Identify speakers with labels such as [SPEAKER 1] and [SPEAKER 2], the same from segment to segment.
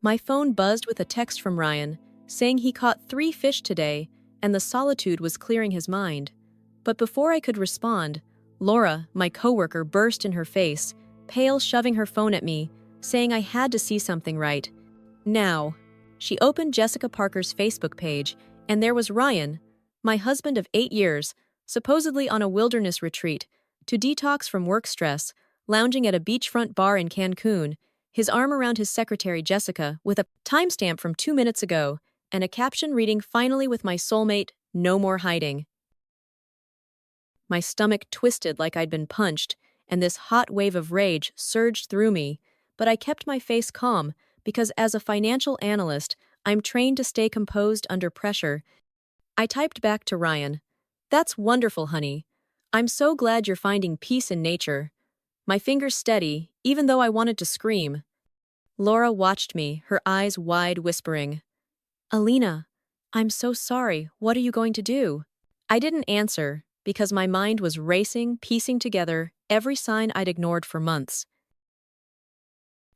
[SPEAKER 1] My phone buzzed with a text from Ryan, saying he caught 3 fish today and the solitude was clearing his mind. But before I could respond, Laura, my coworker, burst in her face, pale, shoving her phone at me, saying I had to see something right now. She opened Jessica Parker's Facebook page, and there was Ryan, my husband of 8 years, supposedly on a wilderness retreat to detox from work stress, lounging at a beachfront bar in Cancun, his arm around his secretary Jessica with a timestamp from 2 minutes ago and a caption reading, "Finally with my soulmate, no more hiding." My stomach twisted like I'd been punched, and this hot wave of rage surged through me, but I kept my face calm because as a financial analyst, I'm trained to stay composed under pressure. I typed back to Ryan, "That's wonderful, honey. I'm so glad you're finding peace in nature." My fingers steady, even though I wanted to scream. Laura watched me, her eyes wide, whispering, "Alina, I'm so sorry. What are you going to do?" I didn't answer because my mind was racing, piecing together every sign I'd ignored for months.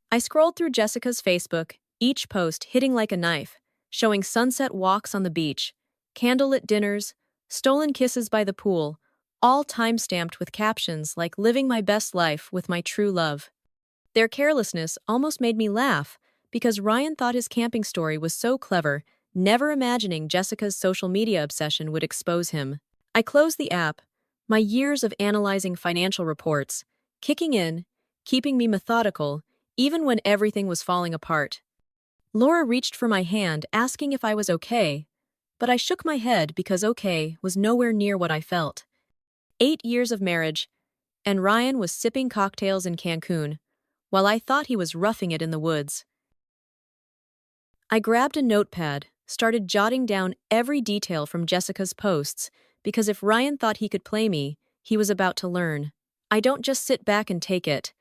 [SPEAKER 1] I scrolled through Jessica's Facebook, each post hitting like a knife, showing sunset walks on the beach, candlelit dinners, stolen kisses by the pool, all time-stamped with captions like "living my best life with my true love." Their carelessness almost made me laugh because Ryan thought his camping story was so clever, never imagining Jessica's social media obsession would expose him. I closed the app, my years of analyzing financial reports, kicking in, keeping me methodical, even when everything was falling apart. Laura reached for my hand, asking if I was okay, but I shook my head because okay was nowhere near what I felt. 8 years of marriage, and Ryan was sipping cocktails in Cancun, while I thought he was roughing it in the woods. I grabbed a notepad, started jotting down every detail from Jessica's posts, because if Ryan thought he could play me, he was about to learn. I don't just sit back and take it.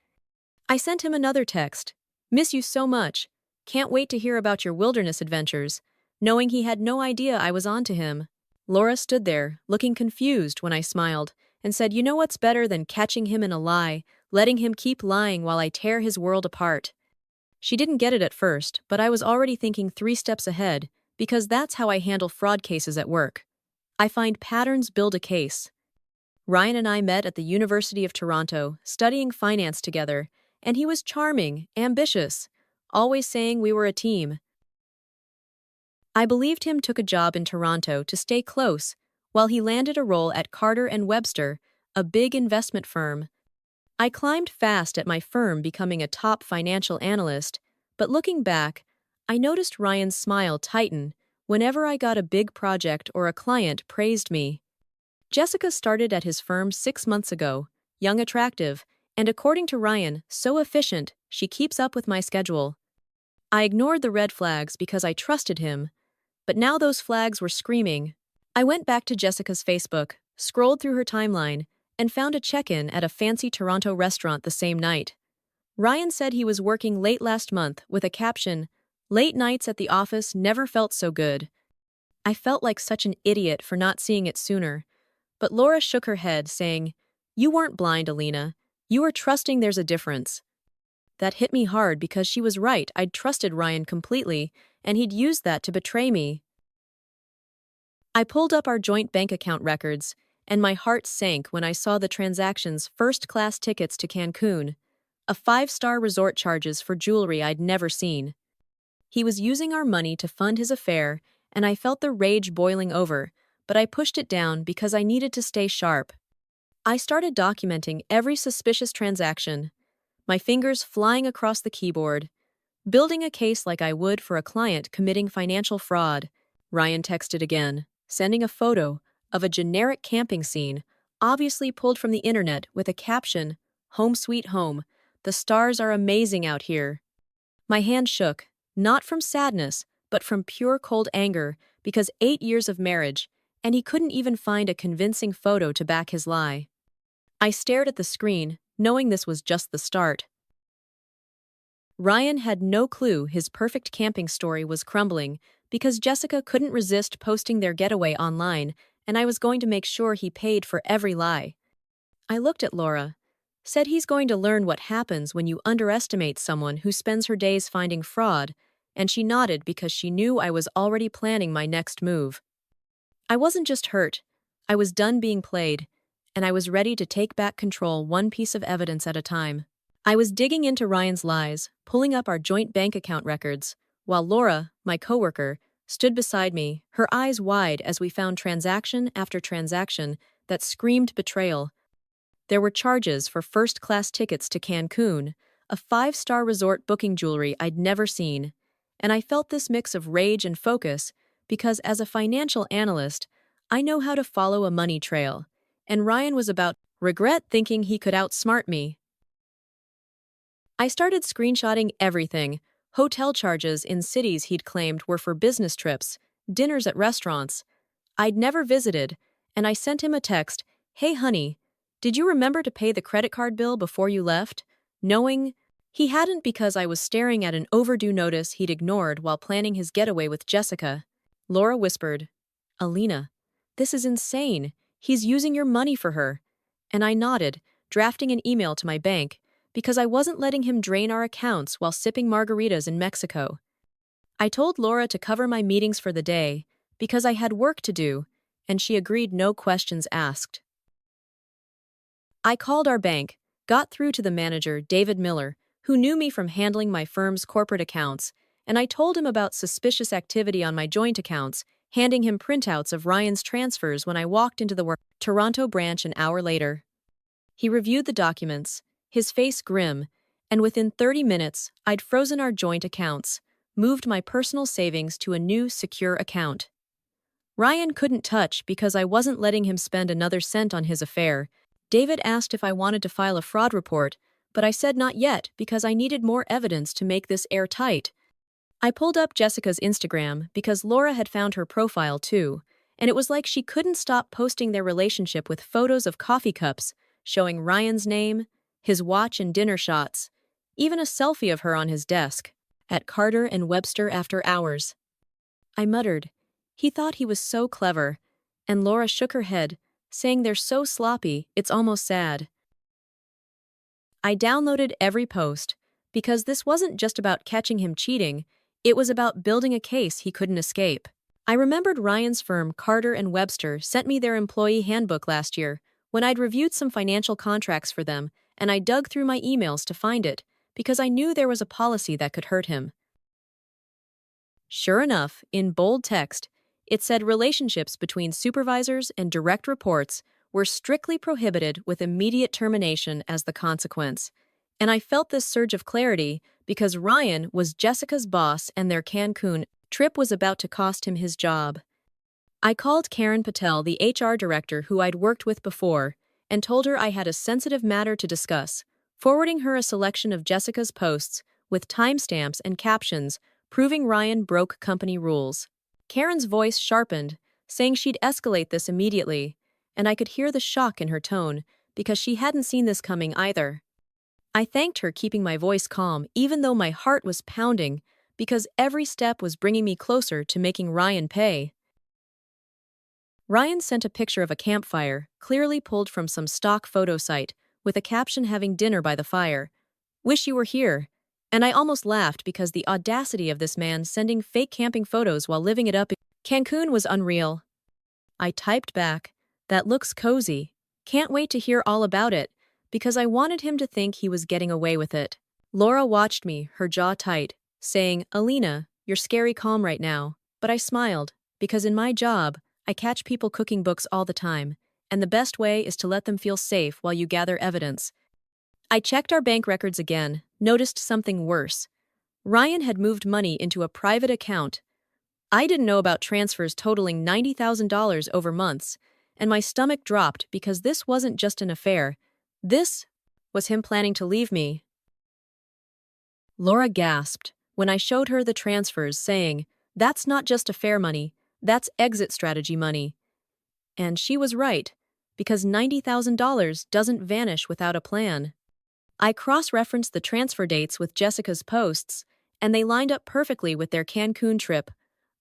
[SPEAKER 1] I sent him another text, "Miss you so much. Can't wait to hear about your wilderness adventures," knowing he had no idea I was on to him. Laura stood there, looking confused when I smiled, and said, "You know what's better than catching him in a lie, letting him keep lying while I tear his world apart?" She didn't get it at first, but I was already thinking 3 steps ahead, because that's how I handle fraud cases at work. I find patterns build a case. Ryan and I met at the University of Toronto, studying finance together, and he was charming, ambitious, always saying we were a team. I believed him took a job in Toronto to stay close, while he landed a role at Carter and Webster, a big investment firm. I climbed fast at my firm, becoming a top financial analyst, but looking back, I noticed Ryan's smile tighten whenever I got a big project or a client praised me. Jessica started at his firm 6 months ago, young, attractive, and according to Ryan, so efficient, she keeps up with my schedule. I ignored the red flags because I trusted him, but now those flags were screaming. I went back to Jessica's Facebook, scrolled through her timeline, and found a check-in at a fancy Toronto restaurant the same night. Ryan said he was working late last month with a caption, "Late nights at the office never felt so good." I felt like such an idiot for not seeing it sooner, but Laura shook her head, saying, "You weren't blind, Alina. You were trusting there's a difference." That hit me hard because she was right. I'd trusted Ryan completely, and he'd used that to betray me. I pulled up our joint bank account records, and my heart sank when I saw the transactions: first-class tickets to Cancun, a 5-star resort, charges for jewelry I'd never seen. He was using our money to fund his affair, and I felt the rage boiling over, but I pushed it down because I needed to stay sharp. I started documenting every suspicious transaction, my fingers flying across the keyboard, building a case like I would for a client committing financial fraud. Ryan texted again, sending a photo of a generic camping scene, obviously pulled from the internet, with a caption, "Home sweet home. The stars are amazing out here." My hand shook, not from sadness, but from pure cold anger, because 8 years of marriage, and he couldn't even find a convincing photo to back his lie. I stared at the screen, knowing this was just the start. Ryan had no clue his perfect camping story was crumbling because Jessica couldn't resist posting their getaway online, and I was going to make sure he paid for every lie. I looked at Laura, said, "He's going to learn what happens when you underestimate someone who spends her days finding fraud," and she nodded because she knew I was already planning my next move. I wasn't just hurt, I was done being played, and I was ready to take back control one piece of evidence at a time. I was digging into Ryan's lies, pulling up our joint bank account records, while Laura, my coworker, stood beside me, her eyes wide as we found transaction after transaction that screamed betrayal. There were charges for first-class tickets to Cancun, a five-star resort booking jewelry I'd never seen, and I felt this mix of rage and focus because as a financial analyst, I know how to follow a money trail, and Ryan was about regret thinking he could outsmart me. I started screenshotting everything, hotel charges in cities he'd claimed were for business trips, dinners at restaurants I'd never visited, and I sent him a text, "Hey honey, did you remember to pay the credit card bill before you left?" Knowing he hadn't because I was staring at an overdue notice he'd ignored while planning his getaway with Jessica. Laura whispered, "Alina, this is insane. He's using your money for her." And I nodded, drafting an email to my bank, because I wasn't letting him drain our accounts while sipping margaritas in Mexico. I told Laura to cover my meetings for the day, because I had work to do, and she agreed, no questions asked. I called our bank, got through to the manager, David Miller, who knew me from handling my firm's corporate accounts, and I told him about suspicious activity on my joint accounts, handing him printouts of Ryan's transfers when I walked into the Toronto branch an hour later. He reviewed the documents, his face grim, and within 30 minutes, I'd frozen our joint accounts, moved my personal savings to a new, secure account. Ryan couldn't touch because I wasn't letting him spend another cent on his affair. David asked if I wanted to file a fraud report, but I said not yet because I needed more evidence to make this airtight. I pulled up Jessica's Instagram because Laura had found her profile too, and it was like she couldn't stop posting their relationship with photos of coffee cups, showing Ryan's name, his watch and dinner shots, even a selfie of her on his desk, at Carter and Webster after hours. I muttered, "He thought he was so clever," and Laura shook her head, saying they're so sloppy, it's almost sad. I downloaded every post, because this wasn't just about catching him cheating, it was about building a case he couldn't escape. I remembered Ryan's firm, Carter and Webster, sent me their employee handbook last year, when I'd reviewed some financial contracts for them, and I dug through my emails to find it, because I knew there was a policy that could hurt him. Sure enough, in bold text, it said relationships between supervisors and direct reports were strictly prohibited with immediate termination as the consequence. And I felt this surge of clarity because Ryan was Jessica's boss and their Cancun trip was about to cost him his job. I called Karen Patel, the HR director who I'd worked with before, and told her I had a sensitive matter to discuss, forwarding her a selection of Jessica's posts with timestamps and captions proving Ryan broke company rules. Karen's voice sharpened, saying she'd escalate this immediately, and I could hear the shock in her tone because she hadn't seen this coming either. I thanked her, keeping my voice calm even though my heart was pounding because every step was bringing me closer to making Ryan pay. Ryan sent a picture of a campfire, clearly pulled from some stock photo site, with a caption having dinner by the fire. "Wish you were here." And I almost laughed because the audacity of this man sending fake camping photos while living it up in Cancun was unreal. I typed back, "That looks cozy. Can't wait to hear all about it," because I wanted him to think he was getting away with it. Laura watched me, her jaw tight, saying, "Alina, you're scary calm right now." But I smiled, because in my job, I catch people cooking books all the time, and the best way is to let them feel safe while you gather evidence. I checked our bank records again, noticed something worse. Ryan had moved money into a private account. I didn't know about transfers totaling $90,000 over months, and my stomach dropped because this wasn't just an affair. This was him planning to leave me. Laura gasped when I showed her the transfers, saying, "That's not just affair money, that's exit strategy money." And she was right, because $90,000 doesn't vanish without a plan. I cross-referenced the transfer dates with Jessica's posts, and they lined up perfectly with their Cancun trip,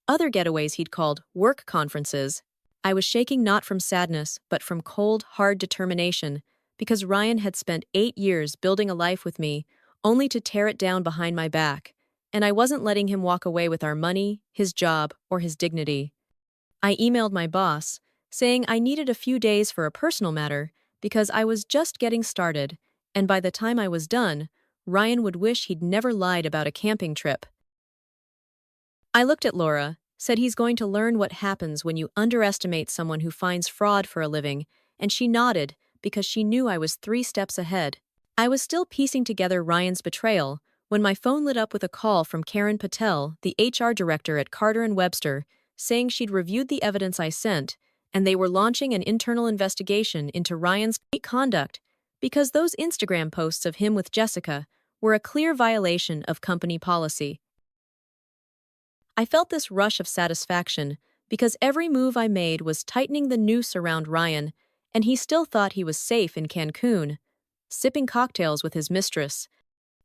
[SPEAKER 1] other getaways he'd called work conferences. I was shaking not from sadness, but from cold, hard determination, because Ryan had spent 8 years building a life with me, only to tear it down behind my back. and I wasn't letting him walk away with our money, his job, or his dignity. I emailed my boss, saying I needed a few days for a personal matter because I was just getting started, and by the time I was done, Ryan would wish he'd never lied about a camping trip. I looked at Laura, said he's going to learn what happens when you underestimate someone who finds fraud for a living, and she nodded because she knew I was 3 steps ahead. I was still piecing together Ryan's betrayal when my phone lit up with a call from Karen Patel, the HR director at Carter and Webster, saying she'd reviewed the evidence I sent, and they were launching an internal investigation into Ryan's conduct because those Instagram posts of him with Jessica were a clear violation of company policy. I felt this rush of satisfaction because every move I made was tightening the noose around Ryan, and he still thought he was safe in Cancun, sipping cocktails with his mistress.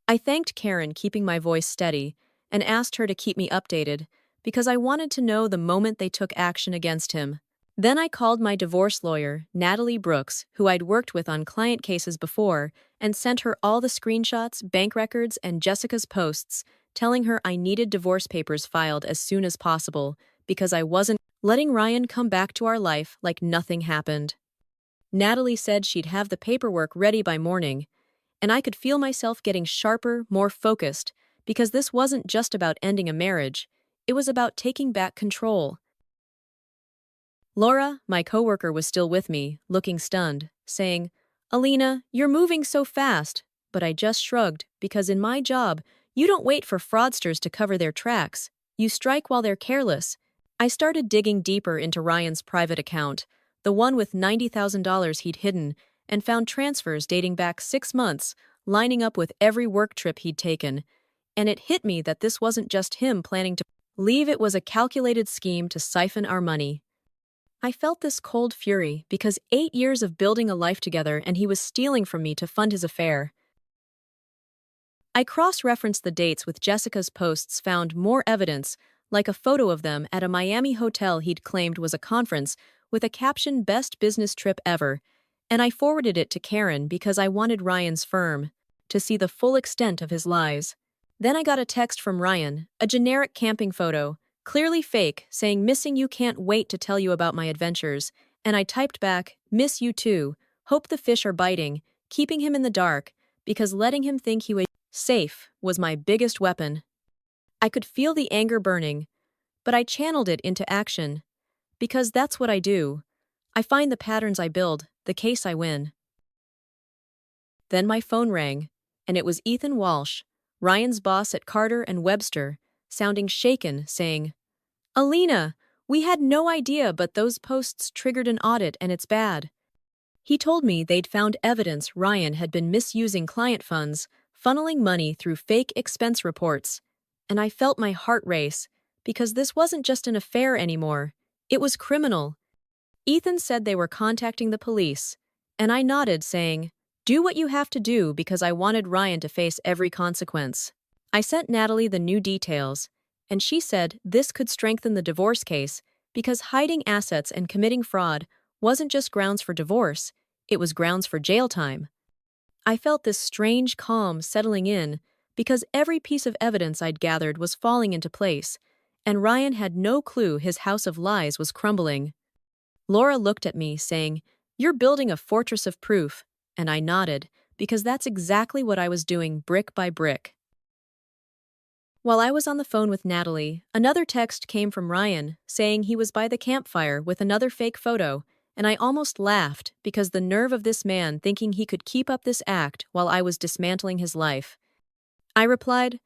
[SPEAKER 1] I thanked Karen, keeping my voice steady, and asked her to keep me updated because I wanted to know the moment they took action against him. Then I called my divorce lawyer, Natalie Brooks, who I'd worked with on client cases before, and sent her all the screenshots, bank records, and Jessica's posts, telling her I needed divorce papers filed as soon as possible because I wasn't letting Ryan come back to our life like nothing happened. Natalie said she'd have the paperwork ready by morning, and I could feel myself getting sharper, more focused, because this wasn't just about ending a marriage, it was about taking back control. Laura, my coworker, was still with me, looking stunned, saying, "Alina, you're moving so fast." But I just shrugged, because in my job, you don't wait for fraudsters to cover their tracks. You strike while they're careless. I started digging deeper into Ryan's private account, the one with $90,000 he'd hidden, and found transfers dating back 6 months, lining up with every work trip he'd taken. And it hit me that this wasn't just him planning to leave, it was a calculated scheme to siphon our money. I felt this cold fury because 8 years of building a life together and he was stealing from me to fund his affair. I cross-referenced the dates with Jessica's posts, found more evidence, like a photo of them at a Miami hotel he'd claimed was a conference with a caption "Best Business Trip Ever," and I forwarded it to Karen because I wanted Ryan's firm to see the full extent of his lies. Then I got a text from Ryan, a generic camping photo, clearly fake, saying, "Missing you, can't wait to tell you about my adventures," and I typed back, "Miss you too, hope the fish are biting," keeping him in the dark, because letting him think he was safe was my biggest weapon. I could feel the anger burning, but I channeled it into action, because that's what I do. I find the patterns I build, the case I win. Then my phone rang, and it was Ethan Walsh, Ryan's boss at Carter and Webster, sounding shaken, saying, "Alina, we had no idea, but those posts triggered an audit and it's bad." He told me they'd found evidence Ryan had been misusing client funds, funneling money through fake expense reports, and I felt my heart race, because this wasn't just an affair anymore, it was criminal. Ethan said they were contacting the police, and I nodded, saying, "Do what you have to do," because I wanted Ryan to face every consequence. I sent Natalie the new details, and she said this could strengthen the divorce case because hiding assets and committing fraud wasn't just grounds for divorce, it was grounds for jail time. I felt this strange calm settling in because every piece of evidence I'd gathered was falling into place, and Ryan had no clue his house of lies was crumbling. Laura looked at me, saying, "You're building a fortress of proof," and I nodded, because that's exactly what I was doing, brick by brick. While I was on the phone with Natalie, another text came from Ryan, saying he was by the campfire with another fake photo, and I almost laughed because the nerve of this man thinking he could keep up this act while I was dismantling his life. I replied,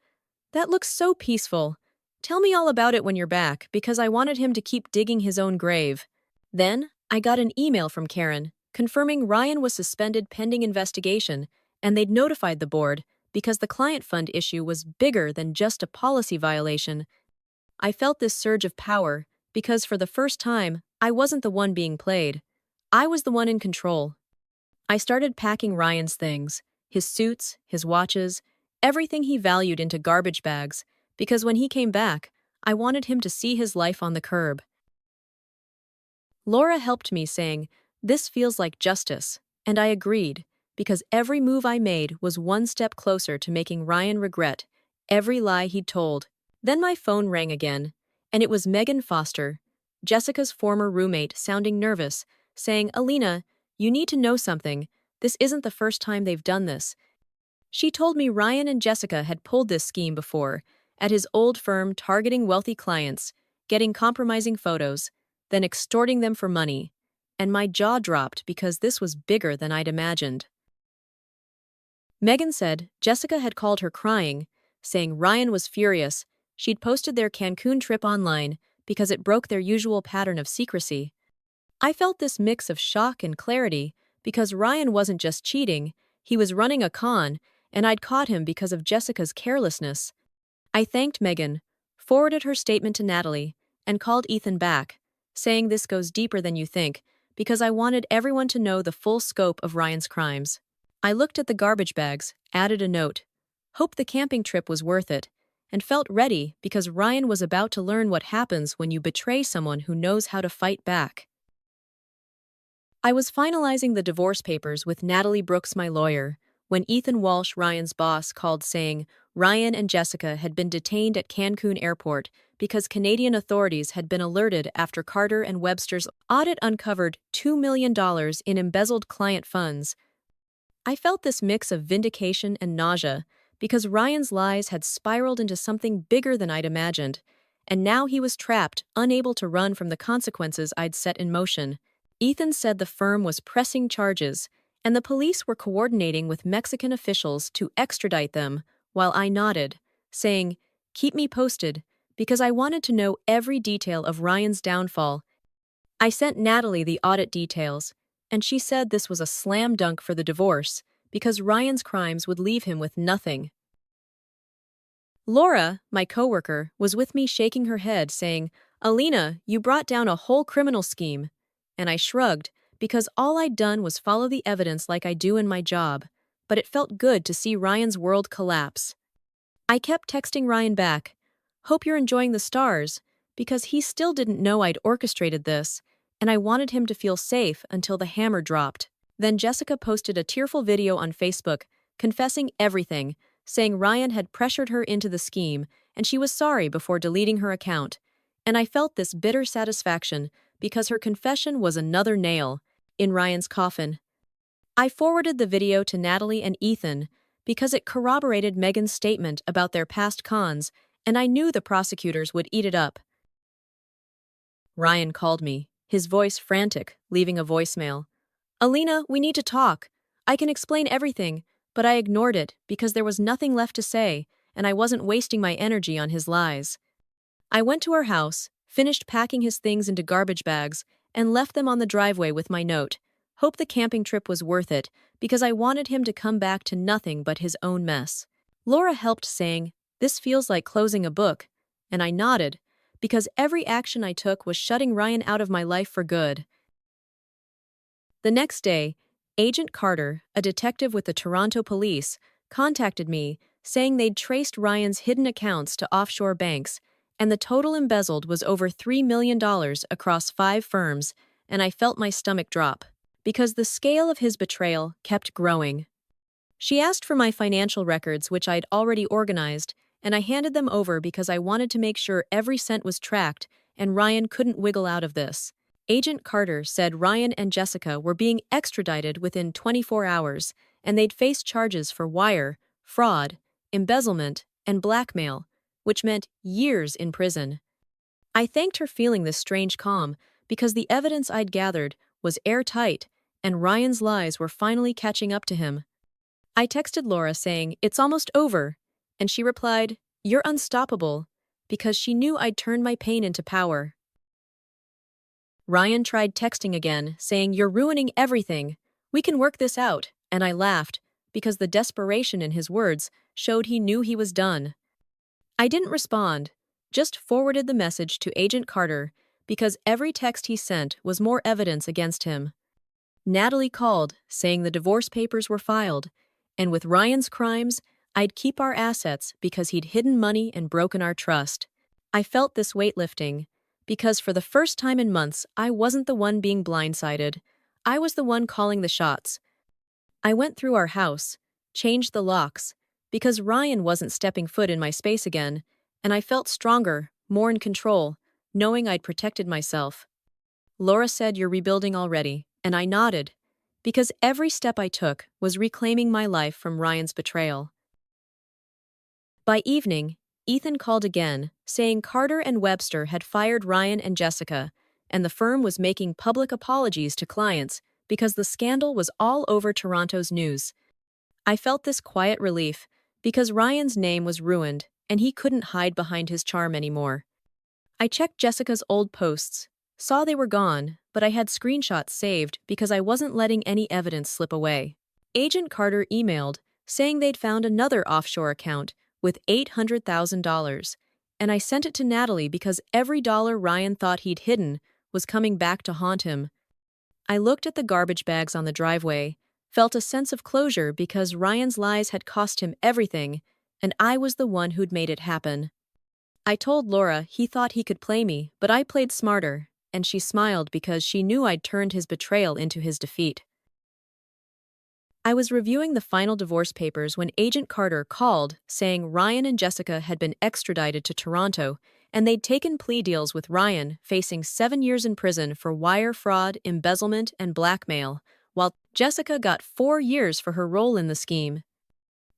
[SPEAKER 1] "That looks so peaceful. Tell me all about it when you're back," because I wanted him to keep digging his own grave. Then, I got an email from Karen, confirming Ryan was suspended pending investigation, and they'd notified the board because the client fund issue was bigger than just a policy violation. I felt this surge of power because for the first time, I wasn't the one being played. I was the one in control. I started packing Ryan's things, his suits, his watches, everything he valued into garbage bags, because when he came back, I wanted him to see his life on the curb. Laura helped me, saying, "This feels like justice," and I agreed, because every move I made was one step closer to making Ryan regret every lie he'd told. Then my phone rang again, and it was Megan Foster, Jessica's former roommate, sounding nervous, saying, "Alina, you need to know something. This isn't the first time they've done this." She told me Ryan and Jessica had pulled this scheme before, at his old firm, targeting wealthy clients, getting compromising photos, then extorting them for money. And my jaw dropped because this was bigger than I'd imagined. Megan said Jessica had called her crying, saying Ryan was furious. She'd posted their Cancun trip online because it broke their usual pattern of secrecy. I felt this mix of shock and clarity because Ryan wasn't just cheating, he was running a con, and I'd caught him because of Jessica's carelessness. I thanked Megan, forwarded her statement to Natalie, and called Ethan back, saying this goes deeper than you think, because I wanted everyone to know the full scope of Ryan's crimes. I looked at the garbage bags, added a note, hoped the camping trip was worth it, and felt ready because Ryan was about to learn what happens when you betray someone who knows how to fight back. I was finalizing the divorce papers with Natalie Brooks, my lawyer, when Ethan Walsh, Ryan's boss, called saying Ryan and Jessica had been detained at Cancun Airport because Canadian authorities had been alerted after Carter and Webster's audit uncovered $2 million in embezzled client funds. I felt this mix of vindication and nausea because Ryan's lies had spiraled into something bigger than I'd imagined, and now he was trapped, unable to run from the consequences I'd set in motion. Ethan said the firm was pressing charges, and the police were coordinating with Mexican officials to extradite them, while I nodded, saying, "Keep me posted," because I wanted to know every detail of Ryan's downfall. I sent Natalie the audit details, and she said this was a slam dunk for the divorce, because Ryan's crimes would leave him with nothing. Laura, my coworker, was with me shaking her head, saying, "Alina, you brought down a whole criminal scheme." And I shrugged, because all I'd done was follow the evidence like I do in my job, but it felt good to see Ryan's world collapse. I kept texting Ryan back, "Hope you're enjoying the stars," because he still didn't know I'd orchestrated this, and I wanted him to feel safe until the hammer dropped. Then Jessica posted a tearful video on Facebook, confessing everything, saying Ryan had pressured her into the scheme, and she was sorry before deleting her account. And I felt this bitter satisfaction because her confession was another nail in Ryan's coffin. I forwarded the video to Natalie and Ethan because it corroborated Megan's statement about their past cons, and I knew the prosecutors would eat it up. Ryan called me, his voice frantic, leaving a voicemail. "Alina, we need to talk. I can explain everything," but I ignored it because there was nothing left to say, and I wasn't wasting my energy on his lies. I went to our house, finished packing his things into garbage bags, and left them on the driveway with my note. Hope the camping trip was worth it, because I wanted him to come back to nothing but his own mess. Laura helped, saying, "This feels like closing a book," and I nodded, because every action I took was shutting Ryan out of my life for good. The next day, Agent Carter, a detective with the Toronto police, contacted me, saying they'd traced Ryan's hidden accounts to offshore banks, and the total embezzled was over $3 million across 5 firms, and I felt my stomach drop, because the scale of his betrayal kept growing. She asked for my financial records, which I'd already organized, and I handed them over because I wanted to make sure every cent was tracked and Ryan couldn't wiggle out of this. Agent Carter said Ryan and Jessica were being extradited within 24 hours, and they'd face charges for wire, fraud, embezzlement, and blackmail, which meant years in prison. I thanked her, feeling this strange calm, because the evidence I'd gathered was airtight, and Ryan's lies were finally catching up to him. I texted Laura saying, "It's almost over," and she replied, "You're unstoppable," because she knew I'd turned my pain into power. Ryan tried texting again, saying, "You're ruining everything. We can work this out," and I laughed, because the desperation in his words showed he knew he was done. I didn't respond, just forwarded the message to Agent Carter, because every text he sent was more evidence against him. Natalie called, saying the divorce papers were filed, and with Ryan's crimes, I'd keep our assets because he'd hidden money and broken our trust. I felt this weight lifting, because for the first time in months, I wasn't the one being blindsided. I was the one calling the shots. I went through our house, changed the locks, because Ryan wasn't stepping foot in my space again, and I felt stronger, more in control, knowing I'd protected myself. Laura said, "You're rebuilding already," and I nodded, because every step I took was reclaiming my life from Ryan's betrayal. By evening, Ethan called again, saying Carter and Webster had fired Ryan and Jessica, and the firm was making public apologies to clients because the scandal was all over Toronto's news. I felt this quiet relief because Ryan's name was ruined and he couldn't hide behind his charm anymore. I checked Jessica's old posts, saw they were gone, but I had screenshots saved because I wasn't letting any evidence slip away. Agent Carter emailed, saying they'd found another offshore account with $800,000, and I sent it to Natalie because every dollar Ryan thought he'd hidden was coming back to haunt him. I looked at the garbage bags on the driveway, felt a sense of closure because Ryan's lies had cost him everything, and I was the one who'd made it happen. I told Laura he thought he could play me, but I played smarter, and she smiled because she knew I'd turned his betrayal into his defeat. I was reviewing the final divorce papers when Agent Carter called, saying Ryan and Jessica had been extradited to Toronto, and they'd taken plea deals with Ryan, facing 7 years in prison for wire fraud, embezzlement, and blackmail, while Jessica got 4 years for her role in the scheme.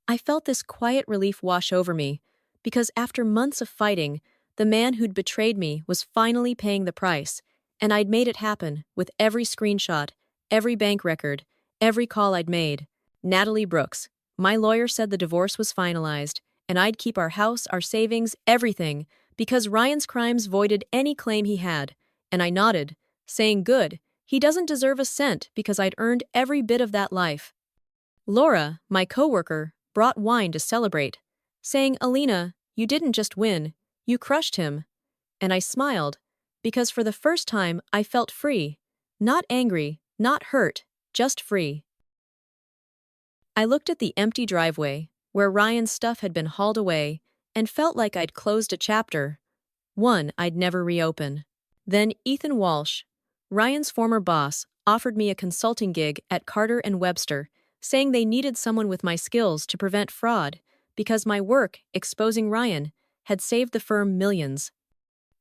[SPEAKER 1] I felt this quiet relief wash over me, because after months of fighting, the man who'd betrayed me was finally paying the price, and I'd made it happen with every screenshot, every bank record, every call I'd made. Natalie Brooks, my lawyer, said the divorce was finalized, and I'd keep our house, our savings, everything, because Ryan's crimes voided any claim he had, and I nodded, saying good, he doesn't deserve a cent because I'd earned every bit of that life. Laura, my coworker, brought wine to celebrate, saying, "Alina, you didn't just win, you crushed him." And I smiled, because for the first time I felt free, not angry, not hurt, just free. I looked at the empty driveway, where Ryan's stuff had been hauled away, and felt like I'd closed a chapter, one I'd never reopen. Then Ethan Walsh, Ryan's former boss, offered me a consulting gig at Carter and Webster, saying they needed someone with my skills to prevent fraud, because my work, exposing Ryan, had saved the firm millions.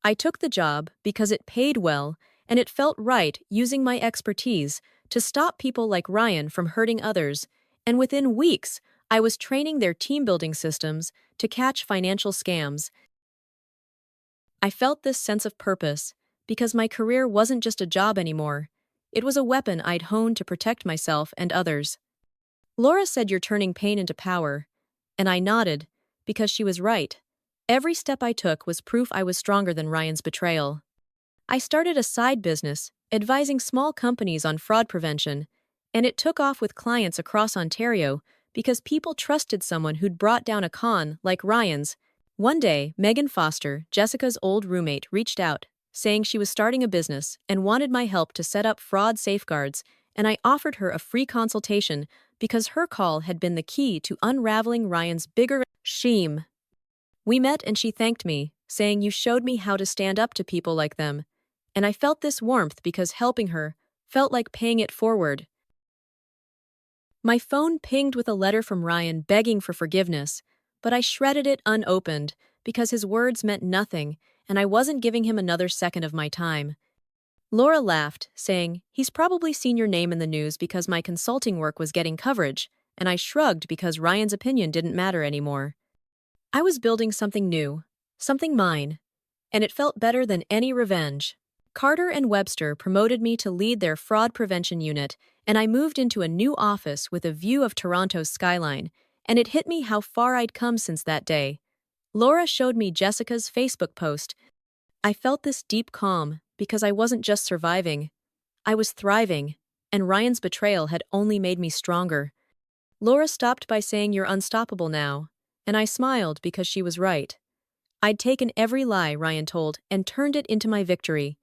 [SPEAKER 1] I took the job because it paid well, and it felt right using my expertise to stop people like Ryan from hurting others, and within weeks, I was training their team-building systems to catch financial scams. I felt this sense of purpose because my career wasn't just a job anymore. It was a weapon I'd honed to protect myself and others. Laura said, "You're turning pain into power," and I nodded because she was right. Every step I took was proof I was stronger than Ryan's betrayal. I started a side business, advising small companies on fraud prevention, and it took off with clients across Ontario because people trusted someone who'd brought down a con like Ryan's. One day, Megan Foster, Jessica's old roommate, reached out, saying she was starting a business and wanted my help to set up fraud safeguards, and I offered her a free consultation because her call had been the key to unraveling Ryan's bigger scheme. We met and she thanked me, saying, "You showed me how to stand up to people like them." And I felt this warmth because helping her felt like paying it forward. My phone pinged with a letter from Ryan begging for forgiveness, but I shredded it unopened because his words meant nothing and I wasn't giving him another second of my time. Laura laughed, saying, "He's probably seen your name in the news because my consulting work was getting coverage," and I shrugged because Ryan's opinion didn't matter anymore. I was building something new, something mine, and it felt better than any revenge. Carter and Webster promoted me to lead their fraud prevention unit, and I moved into a new office with a view of Toronto's skyline, and it hit me how far I'd come since that day. Laura showed me Jessica's Facebook post. I felt this deep calm because I wasn't just surviving. I was thriving, and Ryan's betrayal had only made me stronger. Laura stopped by saying, "You're unstoppable now," and I smiled because she was right. I'd taken every lie Ryan told and turned it into my victory.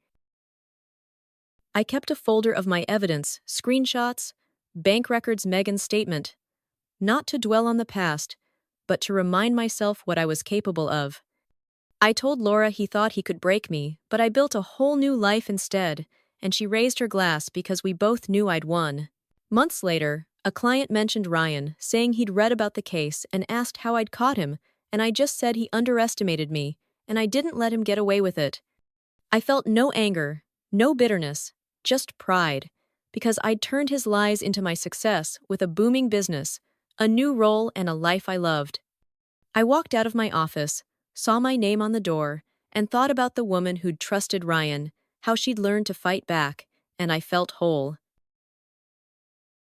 [SPEAKER 1] I kept a folder of my evidence, screenshots, bank records, Megan's statement. Not to dwell on the past, but to remind myself what I was capable of. I told Laura he thought he could break me, but I built a whole new life instead, and she raised her glass because we both knew I'd won. Months later, A client mentioned Ryan, saying he'd read about the case and asked how I'd caught him, and I just said he underestimated me, and I didn't let him get away with it. I felt no anger, no bitterness, just pride, because I'd turned his lies into my success with a booming business, a new role, and a life I loved. I walked out of my office, saw my name on the door, and thought about the woman who'd trusted Ryan, how she'd learned to fight back, and I felt whole.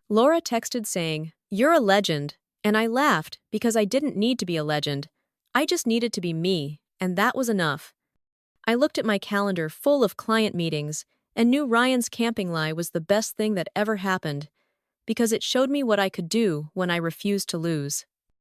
[SPEAKER 1] Laura texted saying, "You're a legend," and I laughed because I didn't need to be a legend. I just needed to be me, and that was enough. I looked at my calendar full of client meetings and knew Ryan's camping lie was the best thing that ever happened because it showed me what I could do when I refused to lose.